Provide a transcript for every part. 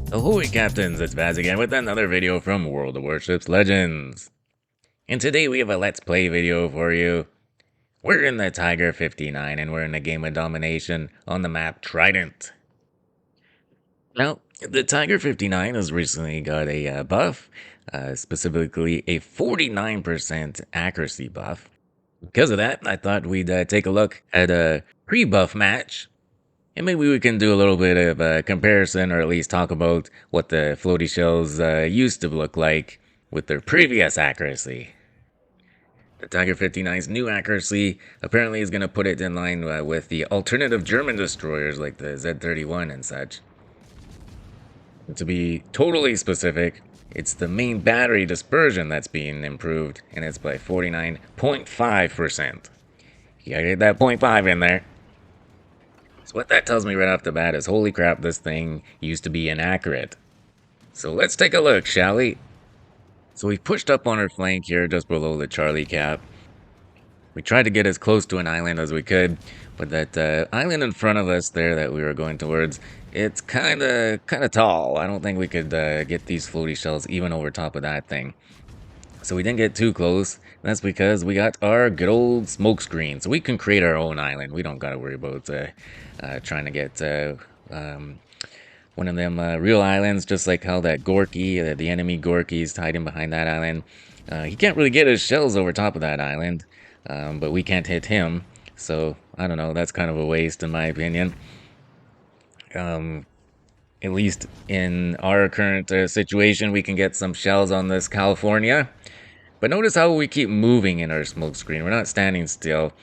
Ahoy Captains, it's Vaz again with another video from World of Warships Legends. And today we have a Let's Play video for you. We're in the Tiger 59 and we're in a game of domination on the map Trident. Now, the Tiger 59 has recently got a buff, specifically a 49% accuracy buff. Because of that, I thought we'd take a look at a pre-buff match. And maybe we can do a little bit of a comparison, or at least talk about what the floaty shells used to look like with their previous accuracy. The Tiger 59's new accuracy apparently is going to put it in line with the alternative German destroyers like the Z-31 and such. And to be totally specific, it's the main battery dispersion that's being improved, and it's by 49.5%. You gotta get that 0.5 in there. So what that tells me right off the bat is, holy crap, this thing used to be inaccurate. So let's take a look, shall we? So we pushed up on our flank here just below the Charlie cap. We tried to get as close to an island as we could, but that island in front of us there that we were going towards, it's kind of tall. I don't think we could get these floaty shells even over top of that thing. So we didn't get too close. That's because we got our good old smoke screen. So we can create our own island. We don't got to worry about trying to get one of them real islands, just like how that Gorky, the enemy Gorky, is hiding behind that island. He can't really get his shells over top of that island, but we can't hit him. So, I don't know, that's kind of a waste in my opinion. At least in our current situation, we can get some shells on this California. But notice how we keep moving in our smoke screen. We're not standing still.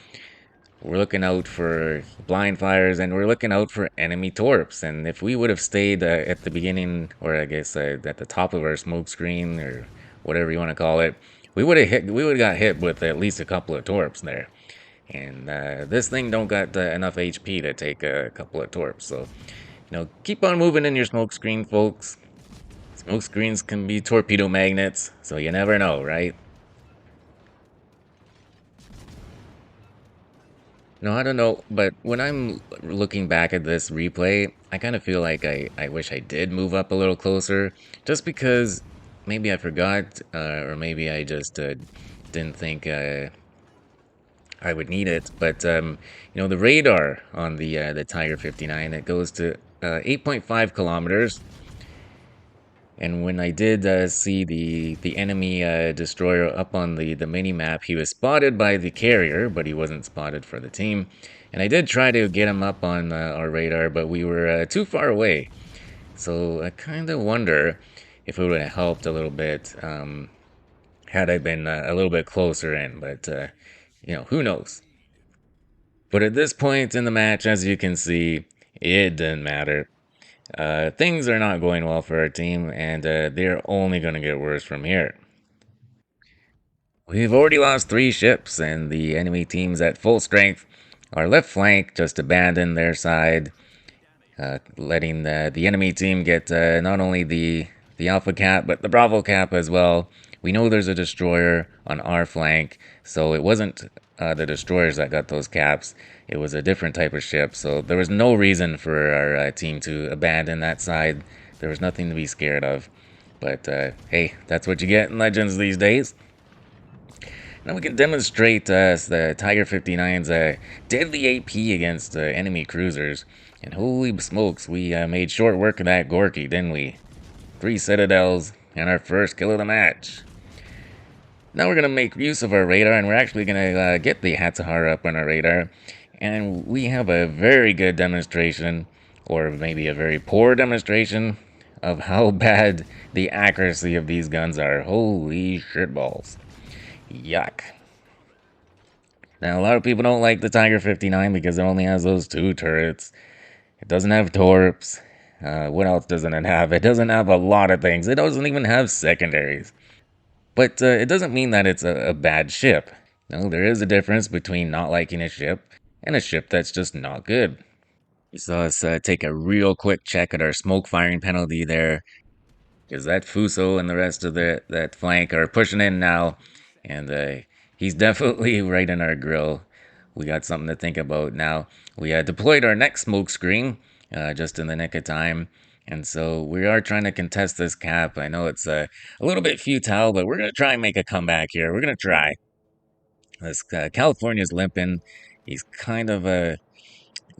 We're looking out for blind fires, and we're looking out for enemy torps. And if we would have stayed at the beginning, or I guess at the top of our smoke screen, or whatever you want to call it, we would have got hit with at least a couple of torps there. And this thing don't got enough HP to take a couple of torps. So, keep on moving in your smoke screen, folks. Smoke screens can be torpedo magnets, so you never know, right? No, I don't know, but when I'm looking back at this replay, I kind of feel like I wish I did move up a little closer, just because maybe I forgot, or maybe I just didn't think I would need it. But the radar on the Tiger 59, it goes to 8.5 kilometers. And when I did see the enemy destroyer up on the mini map, he was spotted by the carrier, but he wasn't spotted for the team. And I did try to get him up on our radar, but we were too far away. So I kind of wonder if it would have helped a little bit had I been a little bit closer in. But, who knows? But at this point in the match, as you can see, it didn't matter. Things are not going well for our team, and they're only going to get worse from here. We've already lost 3 ships, and the enemy team's at full strength. Our left flank just abandoned their side, letting the enemy team get not only the Alpha cap, but the Bravo cap as well. We know there's a destroyer on our flank, so it wasn't the destroyers that got those caps. It was a different type of ship, so there was no reason for our team to abandon that side. There was nothing to be scared of. But hey, that's what you get in Legends these days. Now we can demonstrate the Tiger 59's deadly AP against enemy cruisers. And holy smokes, we made short work of that Gorky, didn't we? 3 citadels and our first kill of the match. Now we're going to make use of our radar, and we're actually going to get the Hatsahara up on our radar. And we have a very good demonstration, or maybe a very poor demonstration, of how bad the accuracy of these guns are. Holy shitballs. Yuck. Now, a lot of people don't like the Tiger 59 because it only has those 2 turrets. It doesn't have torps. What else doesn't it have? It doesn't have a lot of things. It doesn't even have secondaries. But it doesn't mean that it's a bad ship. No, there is a difference between not liking a ship and a ship that's just not good. You saw us take a real quick check at our smoke firing penalty there, because that Fuso and the rest of that flank are pushing in now, and he's definitely right in our grill. We got something to think about now. We deployed our next smoke screen just in the nick of time, And so we are trying to contest this cap. I know it's a little bit futile, but we're going to try and make a comeback here. We're going to try. This California's limping. He's kind of an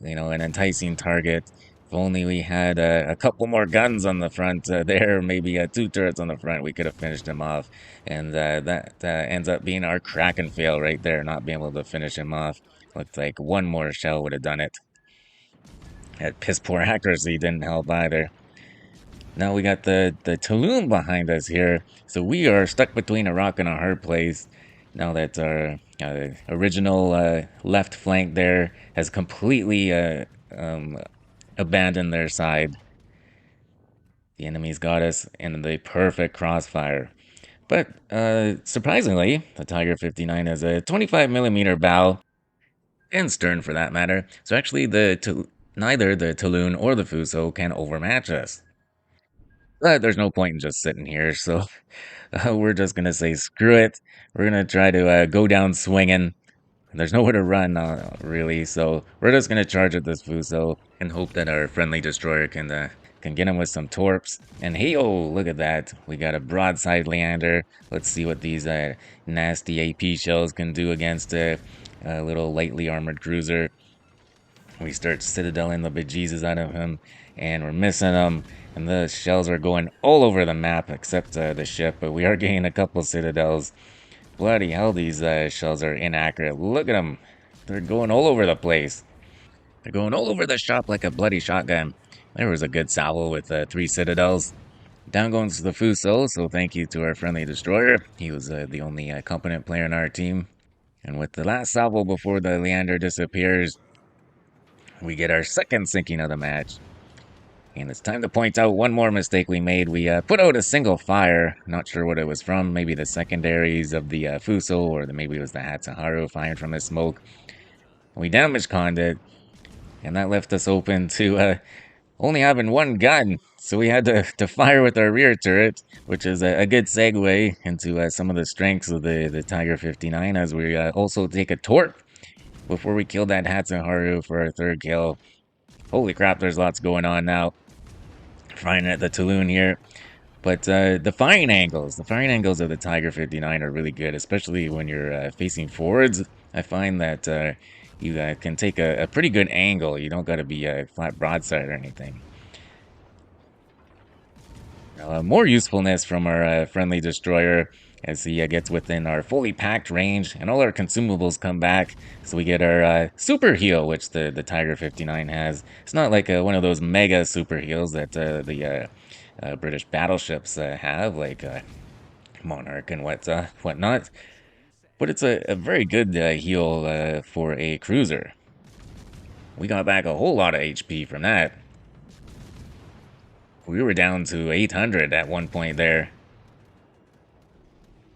enticing target. If only we had a couple more guns on the front there, maybe two turrets on the front, we could have finished him off. And that ends up being our Kraken fail right there, not being able to finish him off. Looked like one more shell would have done it. That piss poor accuracy didn't help either. Now we got the Tulum behind us here, so we are stuck between a rock and a hard place. Now that our original left flank there has completely abandoned their side. The enemy's got us in the perfect crossfire. But surprisingly, the Tiger 59 has a 25 millimeter bow and stern for that matter. So actually, neither the Tulun or the Fuso can overmatch us. But there's no point in just sitting here, so we're just gonna say screw it. We're gonna try to go down swinging. There's nowhere to run, really, so we're just gonna charge at this Fuso and hope that our friendly destroyer can get him with some torps. And hey, oh, look at that! We got a broadside Leander. Let's see what these nasty AP shells can do against a little lightly armored cruiser. We start citadeling the bejesus out of him, and we're missing him. And the shells are going all over the map except the ship, but we are getting a couple citadels. Bloody hell, these shells are inaccurate. Look at them. They're going all over the place. They're going all over the shop like a bloody shotgun. There was a good salvo with three citadels. Down goes the Fuso, so thank you to our friendly destroyer. He was the only competent player in our team. And with the last salvo before the Leander disappears, we get our second sinking of the match. And it's time to point out one more mistake we made. We put out a single fire. Not sure what it was from. Maybe the secondaries of the Fuso, or maybe it was the Hatsuharu firing from his smoke. We damage conned it, and that left us open to only having one gun. So we had to fire with our rear turret, which is a good segue into some of the strengths of the Tiger 59, as we also take a torp before we kill that Hatsuharu for our third kill. Holy crap, there's lots going on now. Firing at the Tulun here. But the firing angles of the Tiger 59 are really good, especially when you're facing forwards. I find that you can take a pretty good angle. You don't got to be a flat broadside or anything. More usefulness from our friendly destroyer as he gets within our fully packed range, and all our consumables come back. So we get our super heal, which the Tiger 59 has. It's not like one of those mega super heals that the British battleships have, like Monarch and whatnot. But it's a very good heal for a cruiser. We got back a whole lot of HP from that. We were down to 800 at one point there.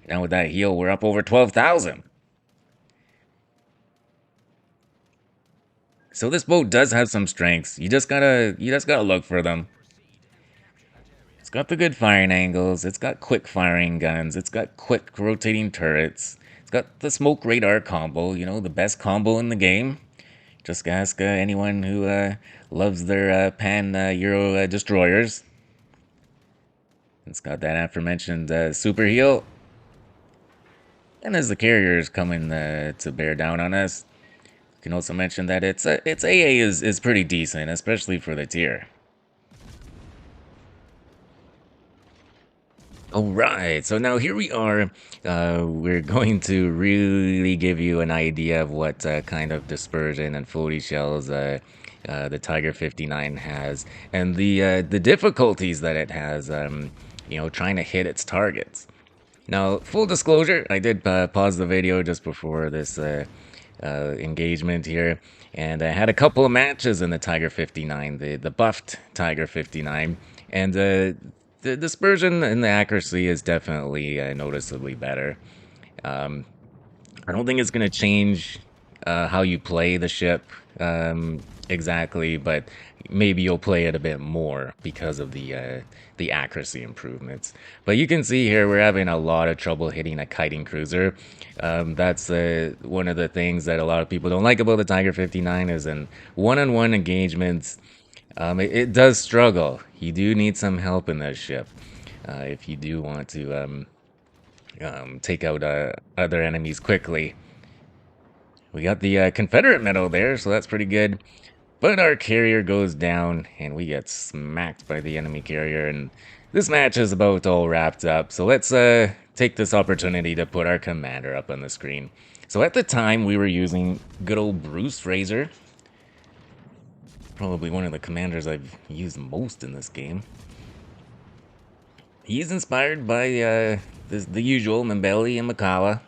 Now with that heal, we're up over 12,000. So this boat does have some strengths. You just gotta look for them. It's got the good firing angles. It's got quick firing guns. It's got quick rotating turrets. It's got the smoke radar combo. You know, the best combo in the game. Just ask anyone who loves their pan Euro destroyers. It's got that aforementioned super heal. And as the carrier is coming to bear down on us, you can also mention that its AA is pretty decent, especially for the tier. Alright, so now here we are. We're going to really give you an idea of what kind of dispersion and floaty shells the Tiger 59 has, and the difficulties that it has, trying to hit its targets. Now, full disclosure, I did pause the video just before this engagement here, and I had a couple of matches in the Tiger 59, the buffed Tiger 59, and the dispersion and the accuracy is definitely noticeably better. I don't think it's going to change how you play the ship exactly, but maybe you'll play it a bit more because of the accuracy improvements. But you can see here we're having a lot of trouble hitting a kiting cruiser. That's one of the things that a lot of people don't like about the Tiger 59 is in one-on-one engagements. It does struggle. You do need some help in this ship if you do want to take out other enemies quickly. We got the Confederate medal there, so that's pretty good. But our carrier goes down, and we get smacked by the enemy carrier, and this match is about all wrapped up. So let's take this opportunity to put our commander up on the screen. So at the time, we were using good old Bruce Fraser. Probably one of the commanders I've used most in this game. He's inspired by the usual Mbeli and Makala.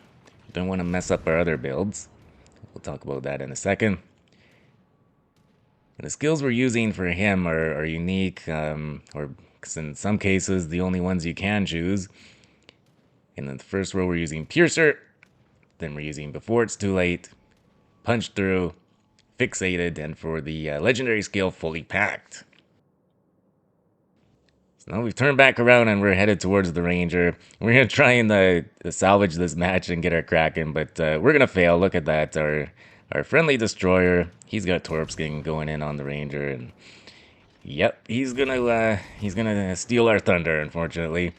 Don't want to mess up our other builds. We'll talk about that in a second. And the skills we're using for him are unique, or in some cases, the only ones you can choose. In the first row, we're using Piercer. Then we're using Before It's Too Late, Punch Through, Fixated, and for the legendary skill, Fully Packed. So now we've turned back around and we're headed towards the Ranger. We're going to try and salvage this match and get our Kraken, but we're going to fail. Look at that. Our friendly destroyer, he's got Torpskin going in on the Ranger, and yep, he's gonna steal our thunder, unfortunately.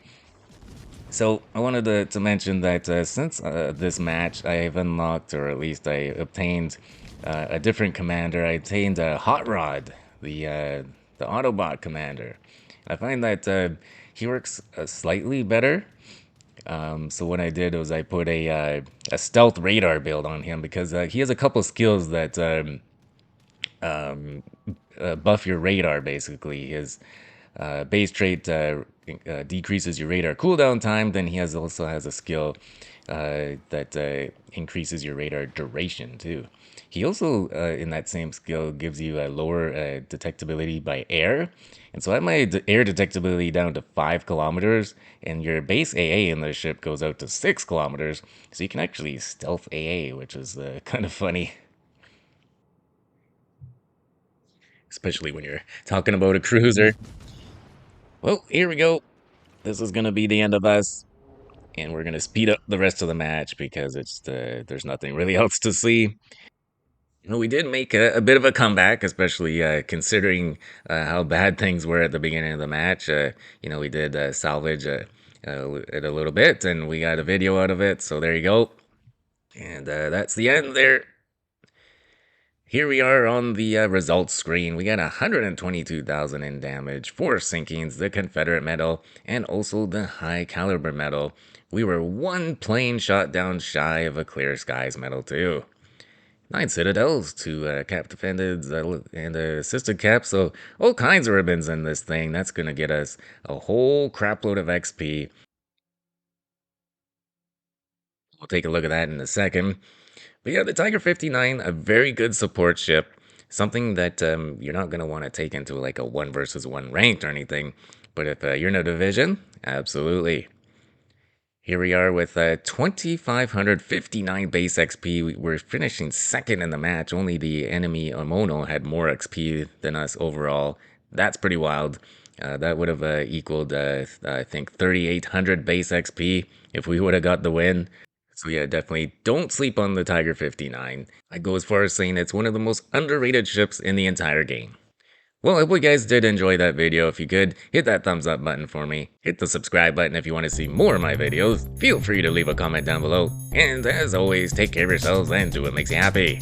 So I wanted to mention that since this match, I have unlocked, or at least I obtained a different commander. I obtained Hot Rod, the Autobot commander. I find that he works slightly better. So what I did was I put a stealth radar build on him because he has a couple skills that buff your radar. Basically, his base trait decreases your radar cooldown time. Then he also has a skill that increases your radar duration too. He also, in that same skill, gives you a lower detectability by air. And so I have my air detectability down to 5 kilometers, and your base AA in the ship goes out to 6 kilometers. So you can actually stealth AA, which is kind of funny. Especially when you're talking about a cruiser. Well, here we go. This is going to be the end of us. And we're going to speed up the rest of the match because there's nothing really else to see. We did make a bit of a comeback, especially considering how bad things were at the beginning of the match. We did salvage it a little bit, and we got a video out of it. So there you go. And that's the end there. Here we are on the results screen. We got 122,000 in damage, 4 sinkings, the Confederate medal, and also the High Caliber medal. We were one plane shot down shy of a Clear Skies medal too. 9 citadels, 2 cap defended, and assisted cap, so all kinds of ribbons in this thing. That's gonna get us a whole crapload of XP. We'll take a look at that in a second. But yeah, the Tiger 59, a very good support ship. Something that you're not going to want to take into like a 1 versus 1 ranked or anything. But if you're in a division, absolutely. Here we are with 2,559 base XP. We're finishing second in the match. Only the enemy Omono had more XP than us overall. That's pretty wild. That would have equaled, I think, 3,800 base XP if we would have got the win. So yeah, definitely don't sleep on the Tiger 59. I go as far as saying it's one of the most underrated ships in the entire game. Well, I hope you guys did enjoy that video. If you could, hit that thumbs up button for me. Hit the subscribe button if you want to see more of my videos. Feel free to leave a comment down below. And as always, take care of yourselves and do what makes you happy.